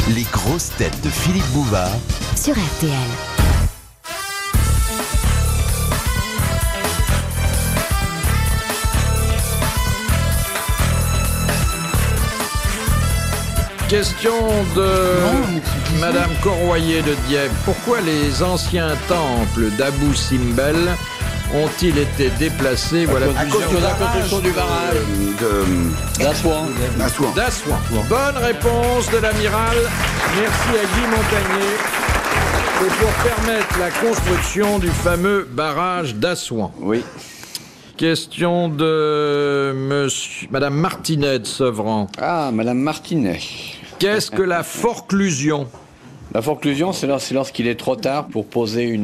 Les grosses têtes de Philippe Bouvard sur RTL. Question de Madame Corroyer de Dieppe. Pourquoi les anciens temples d'Abou Simbel ont-ils été déplacés? Voilà à cause de la construction du barrage d'Assouan. Bonne réponse de l'amiral. Merci à Guy Montagnier. C'est pour permettre la construction du fameux barrage d'Assouan. Oui. Question de Madame Martinet de Sevran. Ah, Madame Martinet. Qu'est-ce que la forclusion? La forclusion, c'est lorsqu'il est trop tard pour poser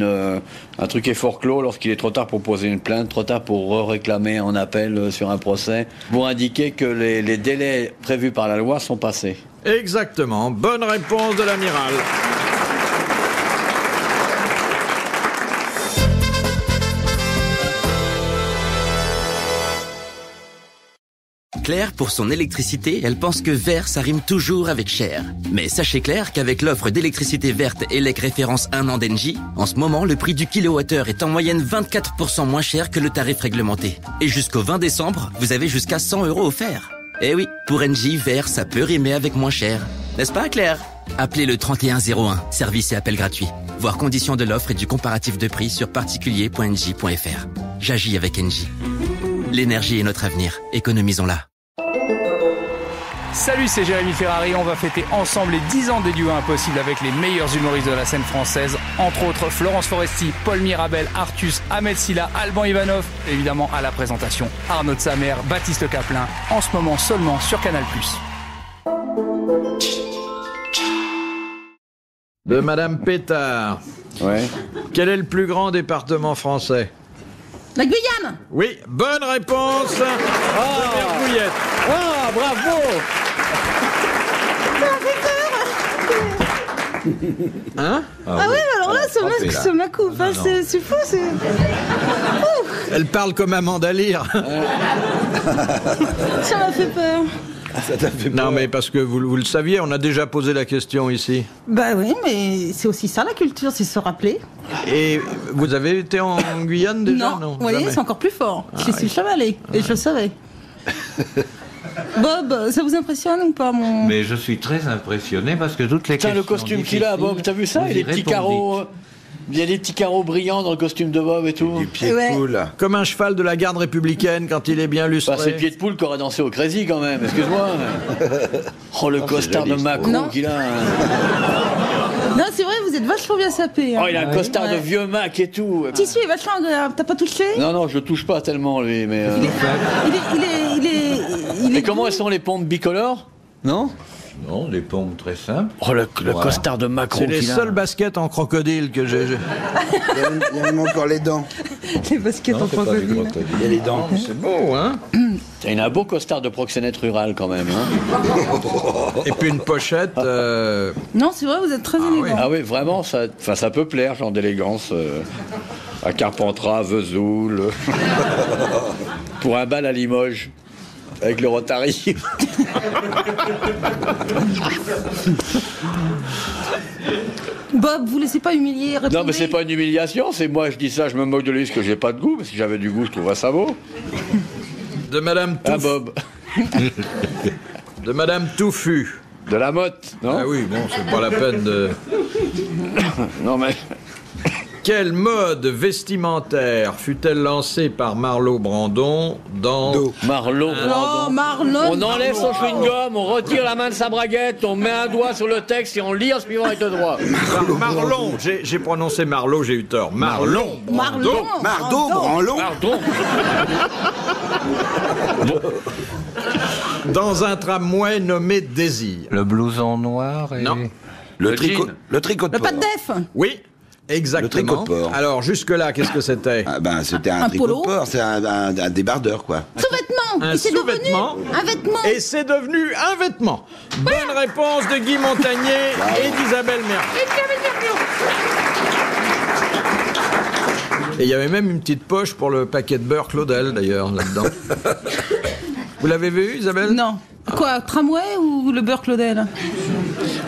un truc est forclos, lorsqu'il est trop tard pour poser une plainte, trop tard pour réclamer en appel sur un procès, pour indiquer que les délais prévus par la loi sont passés. Exactement. Bonne réponse de l'amiral. Claire, pour son électricité, elle pense que vert, ça rime toujours avec cher. Mais sachez Claire qu'avec l'offre d'électricité verte ELEC référence 1 an d'Engie, en ce moment, le prix du kilowattheure est en moyenne 24% moins cher que le tarif réglementé. Et jusqu'au 20 décembre, vous avez jusqu'à 100 € offerts. Eh oui, pour Engie, vert, ça peut rimer avec moins cher. N'est-ce pas, Claire? Appelez le 3101, service et appel gratuit. Voir conditions de l'offre et du comparatif de prix sur particulier.engie.fr. J'agis avec Engie. L'énergie est notre avenir. Économisons-la. Salut, c'est Jérémy Ferrari. On va fêter ensemble les 10 ans des duos impossibles avec les meilleurs humoristes de la scène française. Entre autres, Florence Foresti, Paul Mirabel, Artus, Ahmed Silla, Alban Ivanov. Évidemment, à la présentation, Arnaud de Samer, Baptiste Caplin. En ce moment seulement sur Canal+. De Madame Pétard. Ouais. Quel est le plus grand département français? La Guyane. Oui, bonne réponse de Mergouillette. Ah, bravo. Hein? Ah oui, alors là, ça m'a coupe. Hein, c'est fou, c'est... Elle parle comme Amanda Lear. Ça m'a fait peur. Ça t'a fait peur. Non, mais parce que vous le saviez, on a déjà posé la question ici. Bah oui, mais c'est aussi ça la culture, c'est se rappeler. Et vous avez été en Guyane déjà? Non, vous voyez, jamais. c'est encore plus fort. J'y suis jamais allée, et je le savais. Bob, ça vous impressionne ou pas, mon... Mais je suis très impressionné parce que toutes les Tiens, questions le costume qu'il a, Bob, t'as vu ça? Il y a des petits carreaux... Il y a des petits carreaux brillants dans le costume de Bob et tout. Du pied de poule. Comme un cheval de la garde républicaine quand il est bien lustré. Bah, c'est le pied de poule qui aurait dansé au Crazy quand même, excuse-moi. Oh, le costard de Macron qu'il a. Non, c'est vrai, vous êtes vachement bien sapé. Hein. Oh, il a un costard de vieux Mac et tout. Le tissu est vachement agréable, t'as pas touché? Non, je touche pas tellement, lui, mais... Il est Et comment elles sont les pompes bicolores? Non? Non, des pompes très simples. Oh, le costard de Macron C'est les qu'il a. seules baskets en crocodile que j'ai. Il y a même encore les dents. Les baskets en crocodile. Il y a les dents. C'est beau, hein? Il a un beau costard de proxénète rural quand même. Hein. Et puis une pochette. Non, c'est vrai, vous êtes très élégant. Ah oui, vraiment, ça peut plaire, genre d'élégance. À Carpentras, Vesoul. Pour un bal à Limoges. Avec le Rotary. Bob, vous laissez pas humilier, répondez. Non, mais c'est pas une humiliation, c'est moi, je dis ça, je me moque de lui parce que j'ai pas de goût, mais si j'avais du goût, je trouverais ça beau. De Madame Touffu. Ah, Bob. De Madame Touffu. De la motte, non? Ah oui, bon, c'est pas la peine de... Non, mais... Quelle mode vestimentaire fut-elle lancée par Marlon Brandon dans... Marlon Brandon. Oh, Marlon. On enlève son chewing-gum, on retire la main de sa braguette, on met un doigt sur le texte et on lit en suivant avec le droit. Marlon, j'ai prononcé Marlon, j'ai eu tort. Marlon. Marlon. Branlon. Pardon. Dans un tramway nommé Désir. Le blouson noir et... Non. Le tricot de Le porc. pas de def. Oui, exactement. Le tricot de porc. Alors, jusque-là, qu'est-ce que c'était? Ah ben, c'était un Un tricot polo. de porc, c'est un débardeur, quoi. Sous-vêtement. Un Et c'est devenu sous-vêtement. un vêtement. Et c'est devenu un vêtement. Bonne réponse de Guy Montagnier et d'Isabelle Mergo. Et il y avait même une petite poche pour le paquet de beurre Claudel, d'ailleurs, là-dedans. Vous l'avez vu, Isabelle? Non. Quoi, tramway ou le beurre Claudel?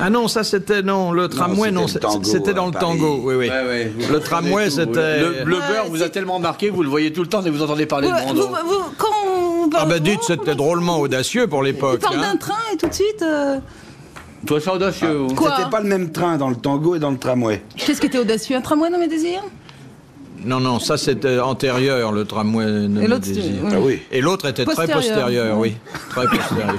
Ah non, ça c'était non. Le tramway, non, c'était le tango, c'était dans à le Paris. tango. Oui, oui. Ouais, ouais. Le tramway, c'était. Le beurre vous a tellement marqué, vous le voyez tout le temps et vous entendez parler de Brando. Quand on Ah parle- ben dites, c'était drôlement audacieux pour on l'époque. parle hein. d'un train et tout de suite. Toi, c'est audacieux. vous. Quoi? C'était pas le même train dans le tango et dans le tramway. Qu'est-ce qui était audacieux? Un tramway dans mes désirs? Non, non, ça c'était antérieur, le tramway. Et l'autre, Désir. c'était- Ah oui. Et l'autre était très Postérieur. postérieur, oui. Très postérieur.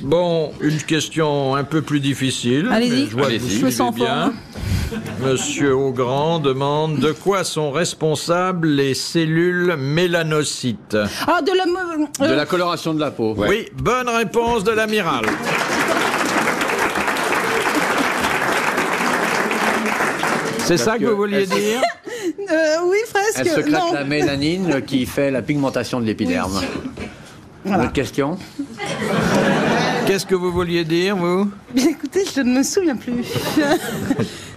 Bon, une question un peu plus difficile. Allez-y. mais je vois que vous Je me suivez sens bien. Monsieur Augrand demande de quoi sont responsables les cellules mélanocytes. Ah, de la... De la coloration de la peau. Ouais. Oui, bonne réponse de l'amiral. C'est ça que que vous vouliez elle- dire? oui, presque. Elle secrète Non. la mélanine qui fait la pigmentation de l'épiderme. Voilà. Autre question? Qu'est-ce que vous vouliez dire, vous? Bien écoutez, je ne me souviens plus.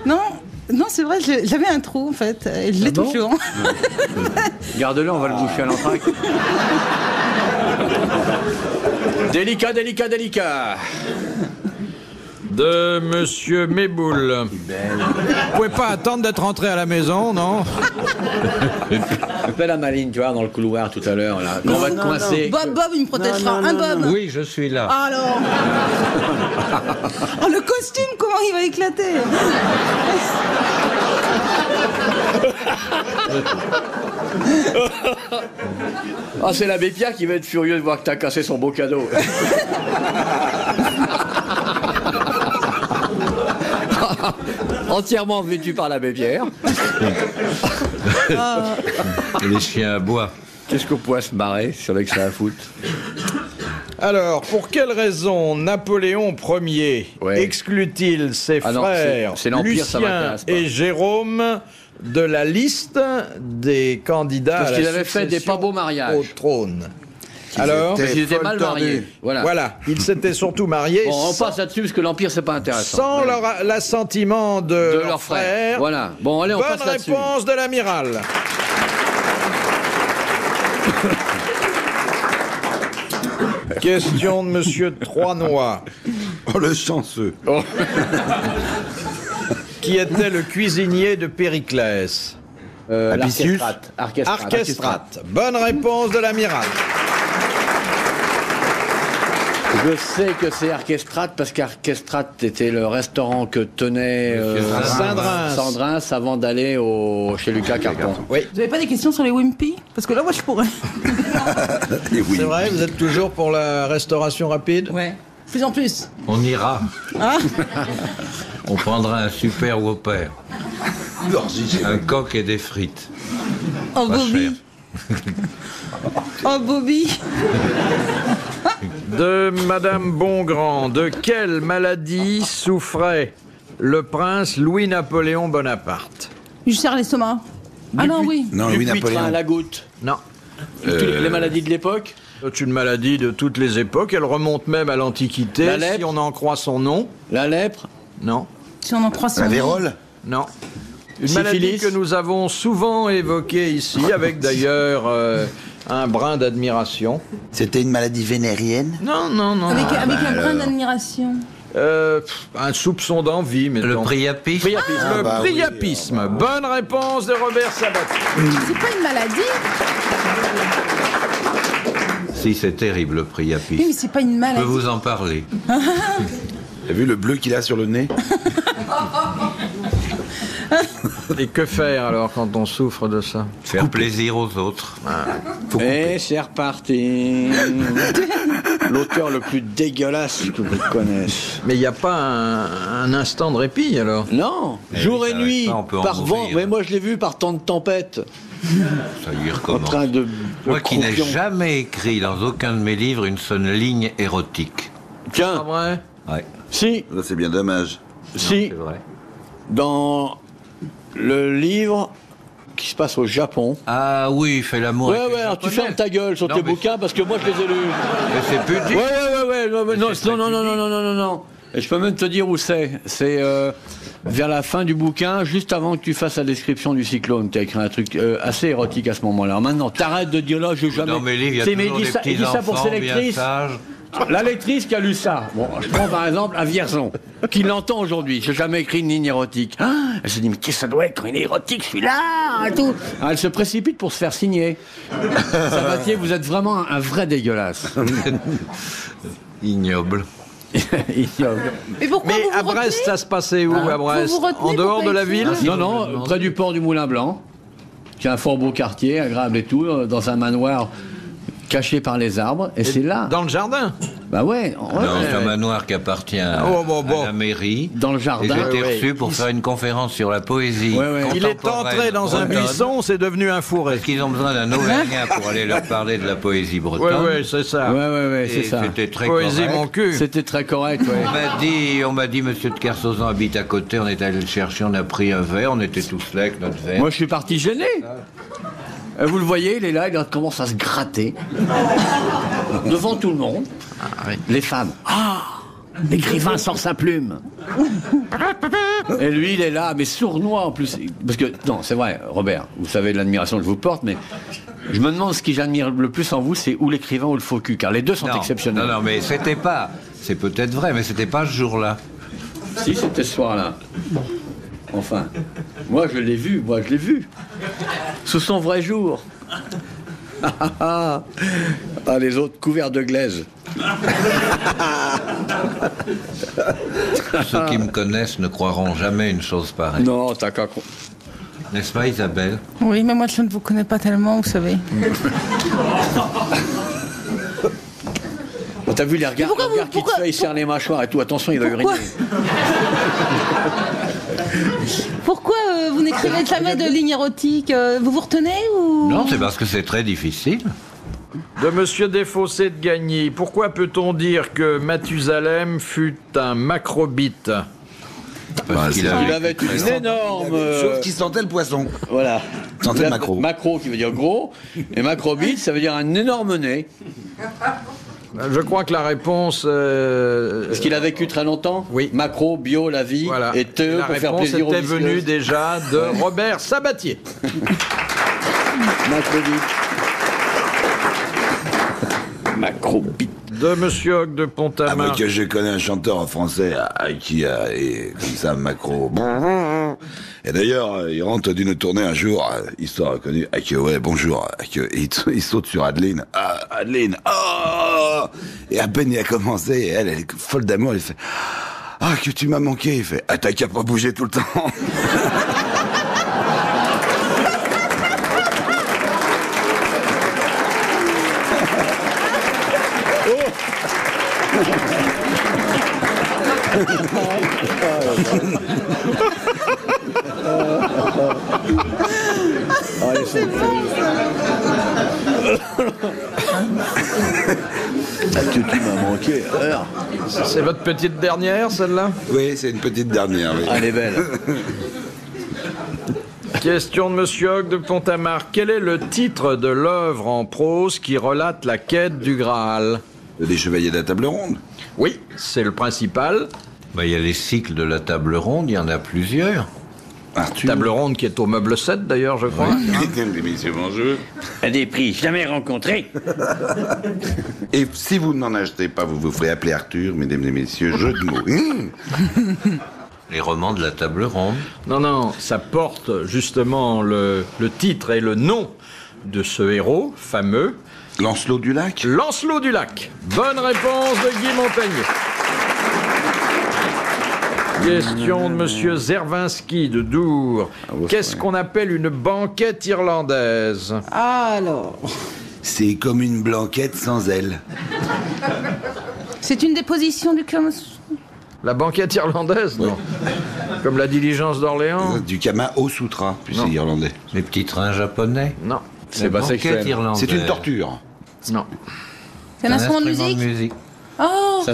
non, non, c'est vrai, j'avais un trou en fait. Et je l'ai toujours. Garde-le, on va le bouffer à l'entracte. Délicat, délicat, délicat. De Monsieur Méboul. Vous pouvez pas attendre d'être rentré à la maison, non? Appelle à Maline, tu vois, dans le couloir tout à l'heure, là. On va te coincer. Bob, il me protégera. Un Bob. Oui, je suis là. Ah, alors. Oh, le costume, comment il va éclater. Ah, c'est l'abbé Pierre qui va être furieux de voir que t'as cassé son beau cadeau. Entièrement vêtu par l'abbé Pierre. Les chiens à bois. Qu'est-ce qu'on pourrait se marrer sur les que ça à foutre? Alors, pour quelle raison Napoléon Ier Ouais. exclut-il ses Ah non, frères c'est l'Empire, ça Lucien m'intéresse pas. et Jérôme de la liste des candidats Parce à la qu'ils avaient fait des succession pas beaux mariages. au trône? Alors, étaient Parce qu'ils étaient folles mal tordues. mariés. Voilà. voilà, ils s'étaient surtout mariés Bon, on sans, passe là-dessus parce que l'Empire, c'est pas intéressant. sans l'assentiment de, De leurs frères. Voilà. Bon, allez, on Bonne passe là-dessus. réponse de l'amiral. Question de Monsieur Troynois, Oh, le chanceux. qui était le cuisinier de Périclès. Apicius. Archestrate. Bonne réponse de l'amiral. Je sais que c'est Archestrate parce qu'Archestrate était le restaurant que tenait Saint-Drin. Sandrin avant d'aller chez Lucas Carton. Oui, Vous avez pas des questions sur les Wimpy? Parce que là, moi, je pourrais. Et oui. c'est vrai, vous êtes toujours pour la restauration rapide? Ouais. Plus en plus. On ira. Ah. On prendra un super Whopper. Gorgé. Un coq et des frites. Oh, Pas Bobby. Oh, Bobby. De Madame Bongrand, de quelle maladie souffrait le prince Louis-Napoléon Bonaparte? Je serre l'estomac. Ah non, oui. Non, Du Louis puitrin à Napoléon. la goutte. Non. Les maladies de l'époque. C'est une maladie de toutes les époques, elle remonte même à l'Antiquité, La lèpre. si on en croit son nom. La lèpre. Non, Si on en croit son La nom. vérole. non. Une Syphilis. maladie que nous avons souvent évoquée ici, avec d'ailleurs un brin d'admiration. C'était une maladie vénérienne. Non, non, non. Avec un brin alors. d'admiration. Un soupçon d'envie, mais Le priapisme. Priapisme. Le bah oui, priapisme. Bonne réponse de Robert Sabatier. C'est pas une maladie? Si, c'est terrible, le Oui, priapisme. mais c'est pas une Je peux maladie. vous en parler. T'as vu le bleu qu'il a sur le nez? Et que faire alors quand on souffre de ça? Faire plaisir aux autres. Faut couper. Et c'est reparti. L'auteur le plus dégueulasse que vous connaissez. Mais il n'y a pas un instant de répit alors? Non, Eh jour oui, et ça reste nuit, pas, on peut en par vent. mourir. Mais moi, je l'ai vu par temps de tempête, Ça y est, en recommence. train de Moi qui n'ai croupion. jamais écrit dans aucun de mes livres une seule ligne érotique. Pas Tiens, vrai? Ouais, si, Là, c'est bien dommage. si, c'est vrai. dans le livre qui se passe au Japon. Ah oui, il fait l'amour. Ouais, avec ouais, les alors tu Japonais. fermes ta gueule sur Non, tes mais- bouquins parce que moi je les ai lus. Mais c'est pudique. Ouais, non, c'est non, très non, non, non, non, non, non. Et je peux même te dire où c'est. C'est vers la fin du bouquin, juste avant que tu fasses la description du cyclone. Tu as écrit un truc assez érotique à ce moment-là. Alors maintenant, t'arrêtes de dire là, je jamais. Dans mes livres, il y a toujours des petits enfants bien sages. La lectrice qui a lu ça. Bon, je prends par exemple un Vierzon, qui l'entend aujourd'hui. J'ai jamais écrit une ligne érotique. Ah, elle se dit, mais qu'est-ce que ça doit être quand il est érotique, celui-là et tout. Alors, elle se précipite pour se faire signer. Sabatier, vous êtes vraiment un vrai dégueulasse. Ignoble. Ignoble. Mais pourquoi Mais vous à vous Brest, retenez ça se passait où à Brest? Vous vous retenez En dehors pour de la pas ville? écrire Non, près du port du Moulin Blanc, qui est un fort beau quartier, agréable et tout, dans un manoir caché par les arbres. Et c'est là. Dans le jardin? Bah ouais. Dans un manoir qui appartient à la mairie. Dans le Et jardin. j'ai été ouais. reçu pour faire une conférence sur la poésie. Il est entré dans un bretonne, buisson, c'est devenu un fourré. Parce qu'ils ont besoin d'un Auvergnat pour aller leur parler de la poésie bretonne. Ouais, c'est ça. Ouais, c'est Et ça. c'était très Poésie, correct. mon cul. C'était très correct, ouais. On m'a dit, monsieur de Kersauzon habite à côté, on est allé le chercher, on a pris un verre, on était tous là avec notre verre. Moi, je suis parti gêné. Vous le voyez, il est là, il commence à se gratter. Devant tout le monde. Les femmes. Ah, l'écrivain sort sa plume. Et lui, il est là, mais sournois en plus. Parce que, non, c'est vrai, Robert, vous savez l'admiration que je vous porte, mais je me demande ce que j'admire le plus en vous, c'est ou l'écrivain ou le faux cul, car les deux sont exceptionnels. Non, mais c'était pas, c'est peut-être vrai, mais c'était pas ce jour-là. Si, c'était ce soir-là. Enfin, moi je l'ai vu, sous son vrai jour. Ah, les autres couverts de glaise. Ceux qui me connaissent ne croiront jamais une chose pareille. Non, t'as qu'à... N'est-ce pas, Isabelle? Oui, mais moi je ne vous connais pas tellement, vous savez. T'as vu les regards, qui te fait, il serre les mâchoires et tout, attention, il va uriner. Pourquoi vous n'écrivez jamais de lignes érotiques? Vous vous retenez ou... Non, c'est parce que c'est très difficile. De Monsieur Desfossés de Gagny, pourquoi peut-on dire que Mathusalem fut un macrobite? Parce qu'il Il avait une énorme... Sauf qu'il sentait le poisson. Voilà. Sentait le macro. Macro qui veut dire gros, et macrobite, ça veut dire un énorme nez. Je crois que la réponse... Est-ce qu'il a vécu très longtemps? Oui. Macro, bio, la vie, Voilà. et te La pour faire réponse plaisir aux était venue visqueuses. déjà de Robert Sabatier. Macrobite. Macrobite. De Monsieur Hogg de Ah, moi Pont-à-Marc. que je connais un chanteur en français qui a et comme ça macro. Et d'ailleurs, il rentre d'une tournée un jour, il sort reconnu. Ah que ouais, bonjour. Ah, que, et il saute sur Adeline. Ah, Adeline. Ah. Et à peine il a commencé, et elle est folle d'amour. Elle fait ah que tu m'as manqué. Il fait ah t'as qu'à pas bouger tout le temps. C'est bon, Ah, que tu m'as manqué. Alors, C'est votre petite dernière, celle-là? Oui, c'est une petite dernière. Oui. elle est belle. Question de Monsieur Hogg de Pont-à-Marc. Quel est le titre de l'œuvre en prose qui relate la quête du Graal? Des chevaliers de la table ronde. Oui, c'est le principal. Il y a les cycles de la table ronde, il y en a plusieurs. Arthur. Table ronde qui est au meuble 7, d'ailleurs, je crois. Mesdames et messieurs, bonjour. À des prix jamais rencontrés. Et si vous n'en achetez pas, vous vous ferez appeler Arthur, mesdames et messieurs, jeu de mots. Les romans de la table ronde. Non, ça porte justement le titre et le nom de ce héros fameux, Lancelot du Lac. Lancelot du Lac. Bonne réponse de Guy Montagnier. Question de Monsieur Zervinski de Dour. Qu'est-ce qu'on appelle une banquette irlandaise? Ah, alors. C'est comme une blanquette sans ailes. C'est une déposition du Kama... La banquette irlandaise, non? Comme la diligence d'Orléans? Du Kama Sutra, puis c'est irlandais. Les petits trains japonais. Non. C'est pas sexuel. irlandaise. C'est une torture. Non. C'est un instrument de musique? Oh, Ça,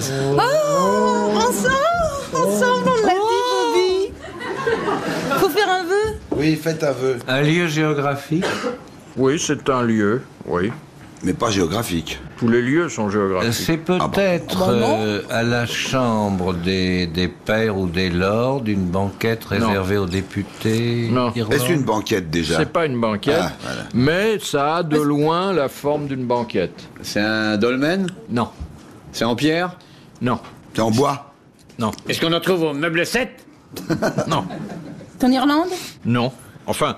ensemble, on l'a dit, Bobby. Faut faire un vœu. Oui, faites un vœu. Un lieu géographique. Oui, c'est un lieu, oui. Mais pas géographique. Tous les lieux sont géographiques. C'est peut-être à la chambre des pairs ou des lords une banquette réservée aux députés. Non. d'Irlande. Est-ce une banquette déjà? C'est pas une banquette, Voilà. mais ça a de loin la forme d'une banquette. C'est un dolmen? Non, C'est en pierre? non, C'est en bois? non, Est-ce qu'on en trouve au meuble 7? non, C'est en Irlande? non. Enfin,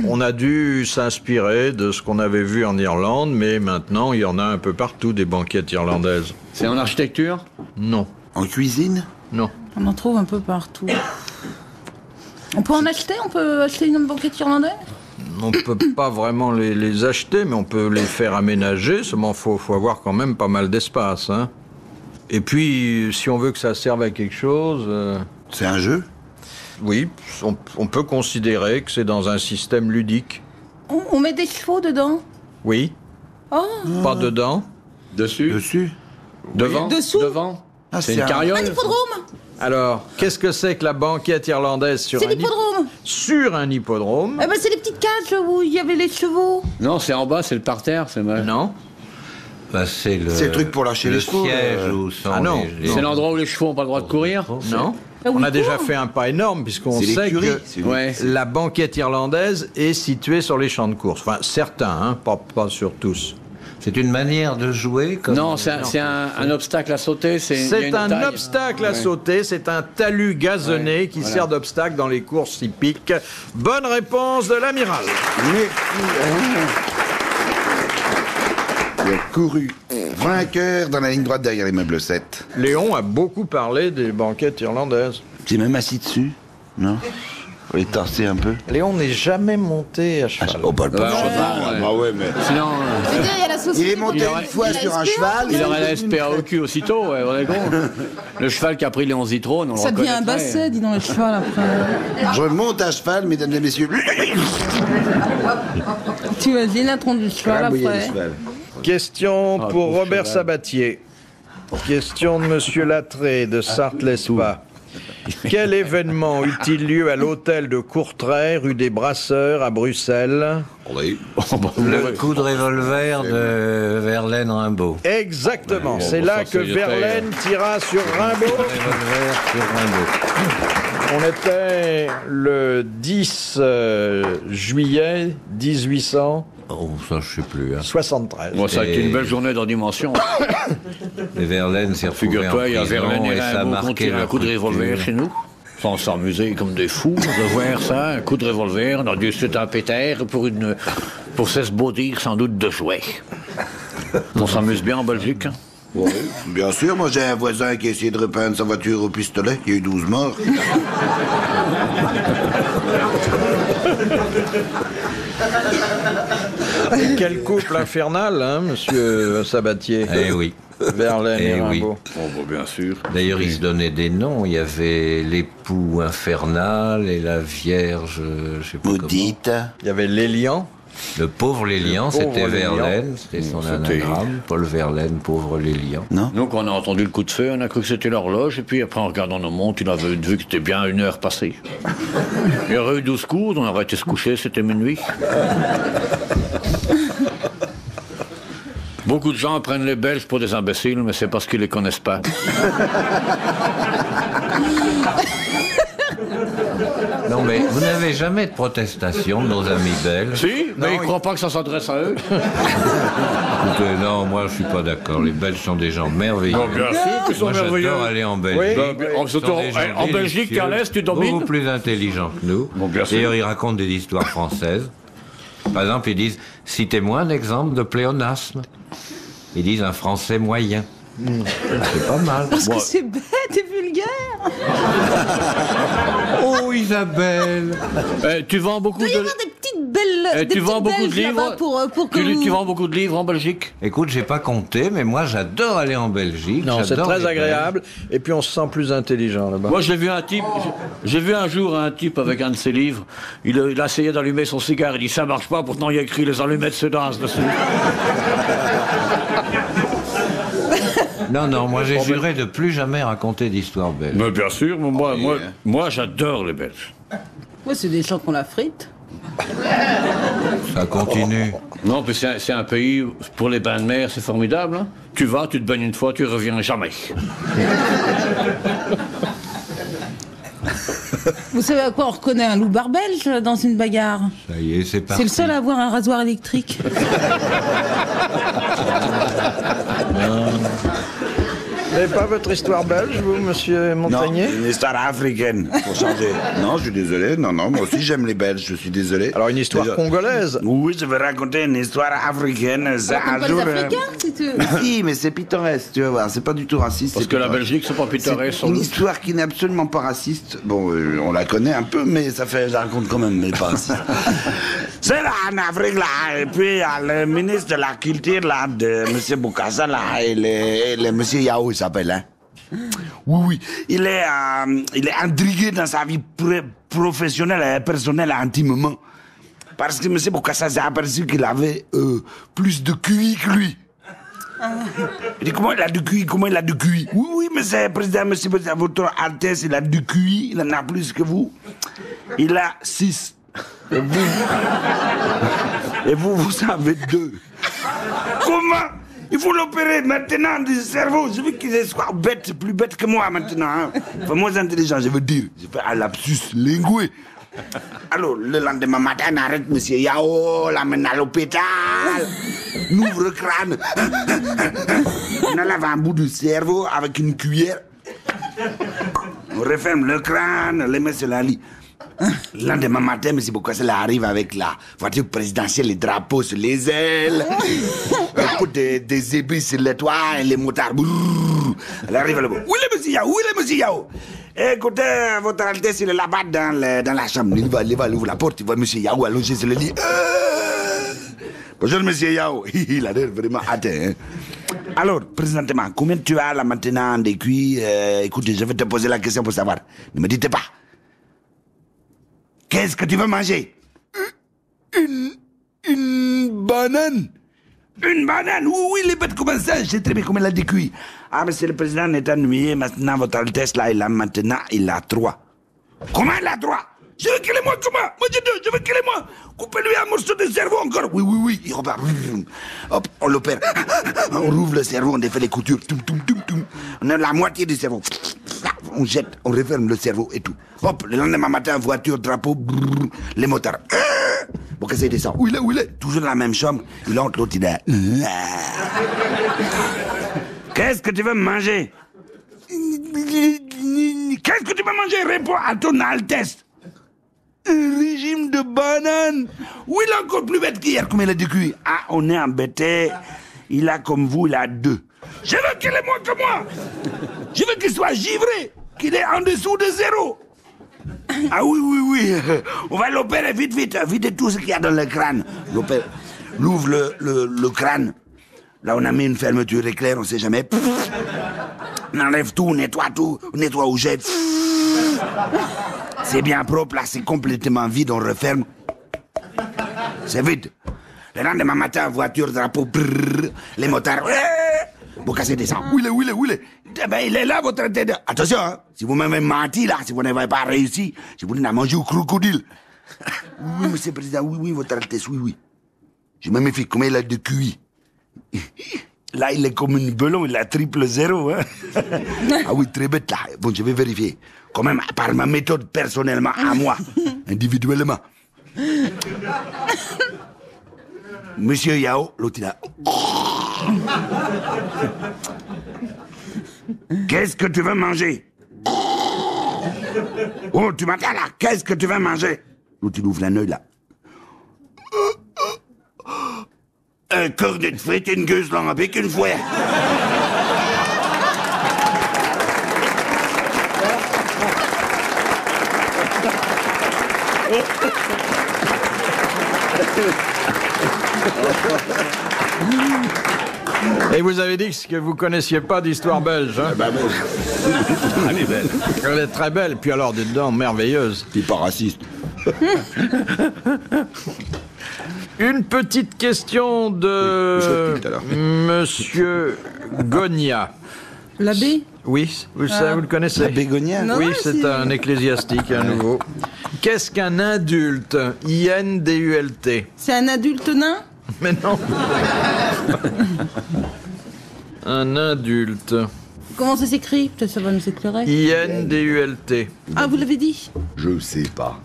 on a dû s'inspirer de ce qu'on avait vu en Irlande, mais maintenant, il y en a un peu partout des banquettes irlandaises. C'est en architecture? Non, En cuisine? non. On en trouve un peu partout. On peut en acheter? On peut acheter une banquette irlandaise? On peut pas vraiment les acheter, mais on peut les faire aménager. Seulement, faut avoir quand même pas mal d'espace, hein. Et puis, si on veut que ça serve à quelque chose, C'est un jeu? oui, on peut considérer que c'est dans un système ludique. On met des chevaux dedans? Oui. Oh. Pas dedans. Dessus? Dessus? Devant? Dessous? Devant? Ah, C'est une un- carriole? Un hippodrome? Alors, qu'est-ce que c'est que la banquette irlandaise sur C'est un l'hippodrome. sur un hippodrome? Eh ben, c'est les petites cages où il y avait les chevaux. Non, c'est en bas, c'est le parterre, c'est mal. Non. Bah, c'est C'est le truc pour lâcher les chevaux, siège où sont Ah non, les- C'est l'endroit où les chevaux n'ont pas le droit de courir? Non. Ah oui, On a déjà quoi fait un pas énorme puisqu'on C'est sait l'écurie, que c'est une- Ouais. la banquette irlandaise est située sur les champs de course. Enfin, certains, hein, pas sur tous. C'est une manière de jouer comme... Non, c'est un obstacle à sauter. il y a C'est une un taille. obstacle à Ouais. sauter, c'est un talus gazonné Ouais, qui voilà. sert d'obstacle dans les courses hippiques. Bonne réponse de l'amiral. Il a couru vainqueur dans la ligne droite derrière l'immeuble 7. Léon a beaucoup parlé des banquettes irlandaises. C'est même assis dessus, non? Faut les torser un peu. Léon n'est jamais monté à cheval. Oh, bah, le pauvre Ouais, cheval. ouais. Bah ouais, mais... Sinon, Il y a la société. Il est monté pour- une fois il y a sur un SPA, cheval. il aurait la SPA au cul aussitôt, ouais, on est con. Le cheval qui a pris Léon Zitrone, on Ça le devient un reconnaîtrait. basset, dis donc, le cheval après. Je monte à cheval, mesdames et messieurs. Tu imagines la tronche du cheval Rabouiller le après. cheval. Question Ah, pour pauvre Robert cheval. Sabatier. Question de Monsieur Latré de Sarthe-Lespas. Quel événement eut-il lieu à l'hôtel de Courtrai, rue des Brasseurs, à Bruxelles? Oui. Le coup de revolver de Verlaine Rimbaud. Exactement, Ouais, c'est bon, là ça, que c'est Verlaine tira sur Rimbaud. Revolver sur Rimbaud. On était le 10 juillet 1873. Oh, ça, je sais plus. Hein. Bon, ça a été Et- une belle journée dans Dimension. Et Verlaine s'est retrouvé en Figure-toi, il y a prison Verlaine et et ça a Rimbaud qui ont marqué tiré un leur coup de revolver rupture. chez nous. On s'amusait comme des fous de voir ça, un coup de revolver. On a dû se taper terre pour s'esbaudir sans doute de jouets. On s'amuse bien en Belgique. Hein. Oui, bien sûr. Moi, j'ai un voisin qui a essayé de repeindre sa voiture au pistolet. Il y a eu 12 morts. Quel couple infernal, hein, Monsieur Sabatier? Eh oui. Verlaine et Eh oui. Rimbaud. Bien sûr. D'ailleurs, ils se donnaient des noms. Il y avait l'époux infernal et la vierge, je sais pas Maudite. Il y avait Lélian. Le pauvre Lélian, Le pauvre c'était Lélian. Verlaine, c'était son C'était- anagramme. Paul Verlaine, pauvre Lélian. Donc on a entendu le coup de feu, on a cru que c'était l'horloge, et puis après en regardant nos montres, il avait vu que c'était bien 1 heure passée. Il y aurait eu 12 coups, on aurait été se coucher, c'était minuit. Beaucoup de gens prennent les Belges pour des imbéciles, mais c'est parce qu'ils les connaissent pas. Non, mais vous n'avez jamais de protestation de nos amis belges. Si, mais ils croient pas que ça s'adresse à eux. Écoutez, non, moi je suis pas d'accord. Les Belges sont des gens merveilleux. Bien sûr qu'ils sont Moi merveilleux. j'adore aller en Belgique. Oui. Surtout Ce sont des gens en Belgique, délicieux, t'es à l'Est, tu domines. Beaucoup plus intelligents que nous. Bon, bien sûr. D'ailleurs, ils racontent des histoires françaises. Par exemple, ils disent « Citez-moi un exemple de pléonasme ». Ils disent « un français moyen ». C'est pas mal. Parce que c'est bête et vulgaire. Oh, Isabelle! Tu vends beaucoup Il doit y de... avoir des petites belles. tu vends beaucoup de Belges là-bas livres pour que Tu vous- vends beaucoup de livres en Belgique? Écoute, j'ai pas compté, mais moi j'adore aller en Belgique. Non, c'est J'adore très les agréable. Et puis on se sent plus intelligent là-bas. Moi, j'ai vu un jour un type avec un de ses livres. Il a essayé d'allumer son cigare. Il dit ça marche pas. Pourtant, il y a écrit les allumettes se dansent dessus. Non, non, moi j'ai juré de plus jamais raconter d'histoire belge. Mais bien sûr, moi j'adore les Belges. Ouais, c'est des gens qu'on la frite. Ça continue. Non, puis c'est un pays, pour les bains de mer, c'est formidable. Hein. Tu vas, tu te baignes une fois, tu reviens jamais. Vous savez à quoi on reconnaît un loupard belge dans une bagarre? Ça y est, c'est parti. C'est le seul à avoir un rasoir électrique. Vous n'avez pas votre histoire belge, vous, monsieur Montagnier? Non, une histoire africaine, pour changer. Non, je suis désolé. Non, moi aussi j'aime les Belges, je suis désolé. Alors, une histoire Déjà- congolaise? Oui, je vais raconter une histoire africaine. Ça, Comme un pas jour, les Africains, si tu veux. Mais si, mais c'est pittoresque, tu vas voir. C'est pas du tout raciste. Parce c'est que la pittoresque. Belgique, c'est pas pittoresque, sans C'est une doute. histoire qui n'est absolument pas raciste. Bon, on la connaît un peu, mais ça fait, je la raconte quand même, mais pas raciste. C'est là, en Afrique, là, et puis il y a le ministre de la Culture, là, de M. Bokassa, là, et le M. Yao, il s'appelle, hein. Oui, il est intrigué dans sa vie professionnelle et personnelle intimement. Parce que M. Bokassa s'est aperçu qu'il avait plus de QI que lui. Il dit, comment il a du QI? Comment il a du QI? Oui, monsieur président, monsieur président, votre Altesse, il a du QI, il en a plus que vous. Il a 6. Et vous, vous avez 2. Comment? Il faut l'opérer maintenant du cerveau. Je veux qu'il soit bête, plus bête que moi maintenant. Hein. Enfin, moins intelligent, je veux dire. Je fais un lapsus lingué. Alors, le lendemain matin, on arrête monsieur Yao, l'amène à l'hôpital. On ouvre le crâne. On enlève un bout du cerveau avec une cuillère. On referme le crâne, on le met sur la lit. Le lendemain matin, M. Bokassa arrive avec la voiture présidentielle, les drapeaux sur les ailes, elle put des ébris sur les toits et les motards. Brrr. Elle arrive là-bas. Où est le monsieur Yao? Où est le monsieur Yao? Écoutez, votre Altesse, il est là-bas dans la chambre. Il va, il ouvre la porte, il voit monsieur Yao allongé sur le lit. Bonjour, monsieur Yao. Il a l'air vraiment atteint. Hein? Alors, présentement, combien tu as là maintenant des cuits? Écoutez, je vais te poser la question pour savoir. Ne me dites pas. Qu'est-ce que tu veux manger? Une banane. Une banane? Oui, les bêtes comme ça, je sais très bien comment elle a des cuits. Ah, monsieur le président est ennuyé, maintenant votre Altesse, là, il a 3. Comment il a 3? Je veux qu'il est moi, comment? Moi j'ai 2, je veux qu'il est moi. Coupez-lui un morceau de cerveau encore. Oui, il repart. Hop, on l'opère. On rouvre le cerveau, on défait les coutures. On a la moitié du cerveau. On jette, on referme le cerveau et tout. Hop, le lendemain matin, voiture, drapeau, brrr, les motards. Bon, qu'est-ce qu'il descend? Où il est? Toujours dans la même chambre. Il entre, l'autre, il est... Qu'est-ce que tu veux manger? Qu'est-ce que tu veux manger? Réponds à ton Altesse. Un régime de bananes. Oui, il est encore plus bête qu'hier, comme il a du QI. Ah, on est embêté. Il a comme vous, il a 2. Je veux qu'il est moins que moi. Je veux qu'il soit givré, qu'il est en dessous de 0. Ah oui. On va l'opérer vite. Vite tout ce qu'il y a dans le crâne. On ouvre le crâne. Là, on a mis une fermeture éclair, on sait jamais. On enlève tout, on nettoie ou jette. C'est bien propre, là, c'est complètement vide, on referme. C'est vide. Le lendemain matin, voiture, drapeau, brrr, les motards. Bokassa descend. Où il est? Eh ben, il est là, votre tête. Attention, hein, si vous m'avez menti, là, si vous n'avez pas réussi, je vous donne à manger au crocodile. Oui, monsieur le président, oui, votre Altesse, oui. Je me méfie, comment il a de QI. Là, il est comme une belon, il a 0. Hein. Ah oui, très bête, là. Bon, je vais vérifier. Quand même, par ma méthode personnellement, à moi, individuellement. Monsieur Yao, l'autre, il a... Qu'est-ce que tu veux manger? Oh, tu m'entends là? Qu'est-ce que tu veux manger? L'autre, il ouvre un œil là. Un cornet de frites et une gueuse longue avec une fouette. Et vous avez dit que vous connaissiez pas d'histoire belge, hein? Elle est belle. Elle est très belle, puis alors dedans merveilleuse. T'es pas raciste. Une petite question de Monsieur Gonia. L'abbé? Oui, vous le connaissez. La bégonia. Non, Oui, ouais, c'est un ecclésiastique, un nouveau. Qu'est-ce qu'un indulte? I-N-D-U-L-T. C'est un adulte nain? Mais non. Un indulte. Comment ça s'écrit? Peut-être ça va nous éclairer. I-N-D-U-L-T. Ah, vous l'avez dit? Je sais pas.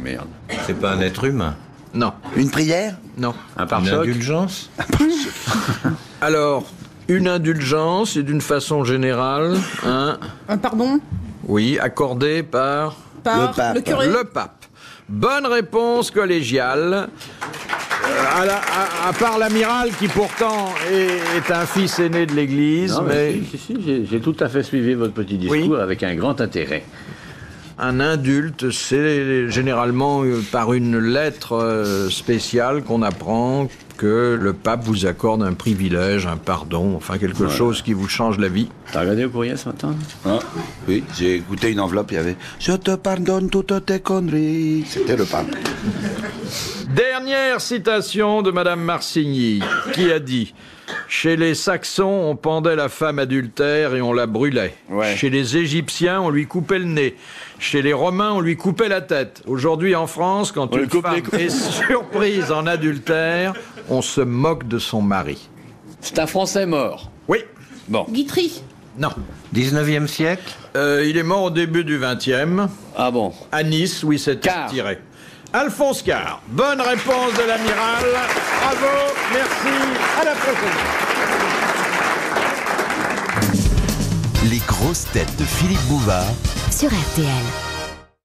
Merde. C'est pas un être humain. Non, Une prière? non. Un Une pare-choc. indulgence. Alors, une indulgence est d'une façon générale, Pardon? oui, accordée par Par Le pape. le curé? le pape. Bonne réponse collégiale. À part l'amiral qui pourtant est un fils aîné de l'Église, Non, mais si, j'ai tout à fait suivi votre petit discours Oui. avec un grand intérêt. un indulte, c'est généralement par une lettre spéciale qu'on apprend que le pape vous accorde un privilège, un pardon, enfin quelque chose qui vous change la vie. T'as regardé au courrier ce matin? Ah, oui, j'ai écouté une enveloppe, il y avait « Je te pardonne toutes tes conneries ». C'était le pape. Dernière citation de Madame Marcigny, qui a dit « Chez les Saxons, on pendait la femme adultère et on la brûlait. Ouais. Chez les Égyptiens, on lui coupait le nez. Chez les Romains, on lui coupait la tête. Aujourd'hui, en France, quand On lui une coupe femme les couilles. est surprise en adultère, on se moque de son mari. C'est un Français mort. Oui, Bon. Guitry? non. 19e siècle. Il est mort au début du 20e, Ah bon? à Nice, où il s'est Carre. tiré. Alphonse Carre. Bonne réponse de l'amiral. Bravo, merci, à la prochaine. Les grosses têtes de Philippe Bouvard sur RTL.